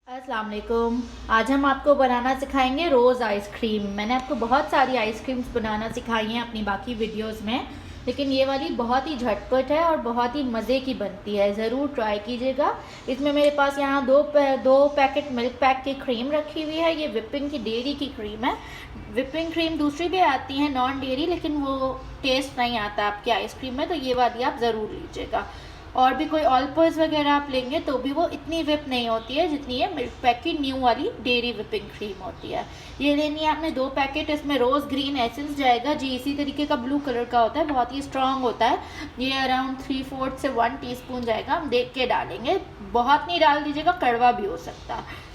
अस्सलाम वालेकुम। आज हम आपको बनाना सिखाएंगे रोज़ आइसक्रीम। मैंने आपको बहुत सारी आइसक्रीम्स बनाना सिखाई हैं अपनी बाकी वीडियोस में, लेकिन ये वाली बहुत ही झटपट है और बहुत ही मज़े की बनती है। ज़रूर ट्राई कीजिएगा। इसमें मेरे पास यहाँ दो पैकेट मिल्क पैक की क्रीम रखी हुई है। ये विपिंग की डेयरी की क्रीम है। विपिंग क्रीम दूसरी भी आती है नॉन डेयरी, लेकिन वो टेस्ट नहीं आता आपकी आइसक्रीम में, तो ये वाली आप ज़रूर लीजिएगा। और भी कोई ऑलपर्स वगैरह आप लेंगे तो भी वो इतनी विप नहीं होती है जितनी ये मिल्क पैक की न्यू वाली डेयरी विपिंग क्रीम होती है। ये लेनी है आपने 2 पैकेट। इसमें रोज़ ग्रीन एसेंस जाएगा जी, इसी तरीके का ब्लू कलर का होता है, बहुत ही स्ट्रांग होता है। ये अराउंड 3/4 से 1 टीस्पून जाएगा। हम देख के डालेंगे, बहुत नहीं डाल दीजिएगा, कड़वा भी हो सकता है।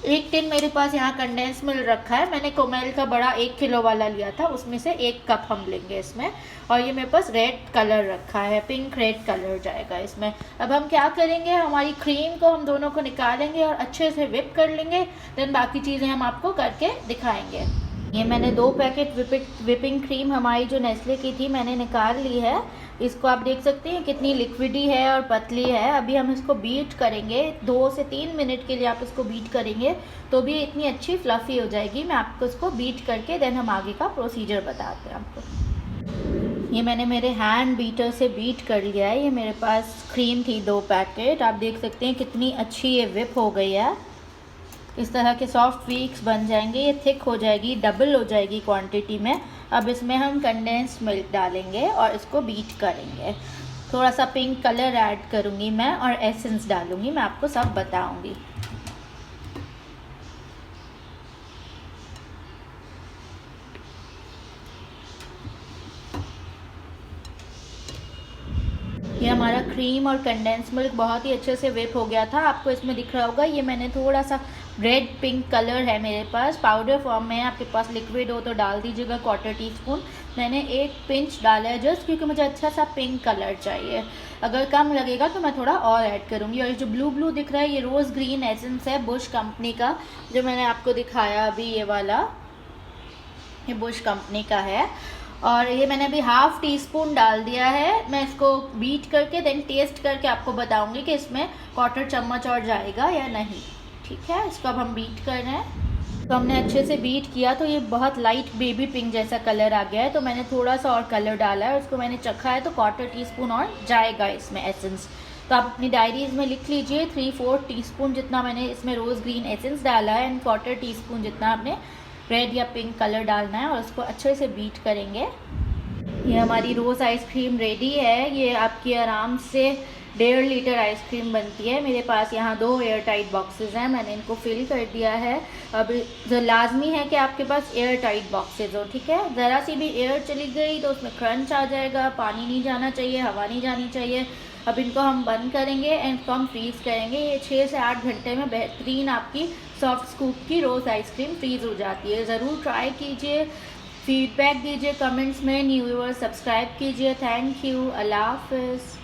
1 टिन मेरे पास यहाँ कंडेंस मिल्क रखा है। मैंने कोमेल का बड़ा 1 किलो वाला लिया था, उसमें से 1 कप हम लेंगे इसमें। और ये मेरे पास रेड कलर रखा है, पिंक रेड कलर जाएगा इसमें। अब हम क्या करेंगे, हमारी क्रीम को हम दोनों को निकालेंगे और अच्छे से विप कर लेंगे। देन बाकी चीज़ें हम आपको करके दिखाएंगे। ये मैंने 2 पैकेट विपिंग क्रीम हमारी जो नेस्ले की थी मैंने निकाल ली है। इसको आप देख सकते हैं कितनी लिक्विडी है और पतली है। अभी हम इसको बीट करेंगे 2 से 3 मिनट के लिए। आप इसको बीट करेंगे तो भी इतनी अच्छी फ्लफ़ी हो जाएगी। मैं आपको इसको बीट करके देन हम आगे का प्रोसीजर बताते हैं आपको। ये मैंने मेरे हैंड बीटर से बीट कर लिया है। ये मेरे पास क्रीम थी 2 पैकेट। आप देख सकते हैं कितनी अच्छी ये विप हो गई है। इस तरह के सॉफ्ट वीक्स बन जाएंगे, ये थिक हो जाएगी, डबल हो जाएगी क्वांटिटी में। अब इसमें हम कंडेंस्ड मिल्क डालेंगे और इसको बीट करेंगे। थोड़ा सा पिंक कलर ऐड करूँगी मैं और एसेंस डालूँगी, मैं आपको सब बताऊँगी। ये हमारा क्रीम और कंडेंस मिल्क बहुत ही अच्छे से वेप हो गया था। आपको इसमें दिख रहा होगा, ये मैंने थोड़ा सा रेड पिंक कलर है मेरे पास, पाउडर फॉर्म में है। आपके पास लिक्विड हो तो डाल दीजिएगा 1/4 टीस्पून। मैंने 1 पिंच डाला है जस्ट, क्योंकि मुझे अच्छा सा पिंक कलर चाहिए। अगर कम लगेगा तो मैं थोड़ा और ऐड करूँगी। और ये जो ब्लू ब्लू दिख रहा है, ये रोज़ ग्रीन एसेंस है बुश कंपनी का, जो मैंने आपको दिखाया अभी, ये वाला, ये बुश कंपनी का है। और ये मैंने अभी 1/2 टीस्पून डाल दिया है। मैं इसको बीट करके देन टेस्ट करके आपको बताऊंगी कि इसमें 1/4 चम्मच और जाएगा या नहीं। ठीक है, इसको अब हम बीट कर रहे हैं। तो हमने अच्छे से बीट किया तो ये बहुत लाइट बेबी पिंक जैसा कलर आ गया है। तो मैंने थोड़ा सा और कलर डाला है, उसको मैंने चखा है, तो 1/4 टीस्पून और जाएगा इसमें एसेंस। तो आप अपनी डायरीज़ में लिख लीजिए 3/4 टीस्पून जितना मैंने इसमें रोज़ ग्रीन एसेंस डाला है, एंड 1/4 टीस्पून जितना आपने रेड या पिंक कलर डालना है। और उसको अच्छे से बीट करेंगे। ये हमारी रोज़ आइसक्रीम रेडी है। ये आपकी आराम से 1.5 लीटर आइसक्रीम बनती है। मेरे पास यहाँ 2 एयर टाइट बॉक्सेस हैं, मैंने इनको फिल कर दिया है। अब जो लाजमी है कि आपके पास एयर टाइट बॉक्सेस हो, ठीक है। ज़रा सी भी एयर चली गई तो उसमें क्रंच आ जाएगा, पानी नहीं जाना चाहिए, हवा नहीं जानी चाहिए। अब इनको हम बंद करेंगे एंड इसको हम फ्रीज़ करेंगे। ये 6 से 8 घंटे में बेहतरीन आपकी सॉफ्ट स्कूप की रोज़ आइसक्रीम फ्रीज़ हो जाती है। ज़रूर ट्राई कीजिए, फीडबैक दीजिए कमेंट्स में। न्यू व्यूअर्स सब्सक्राइब कीजिए। थैंक यू, अल्लाह हाफ़िज़।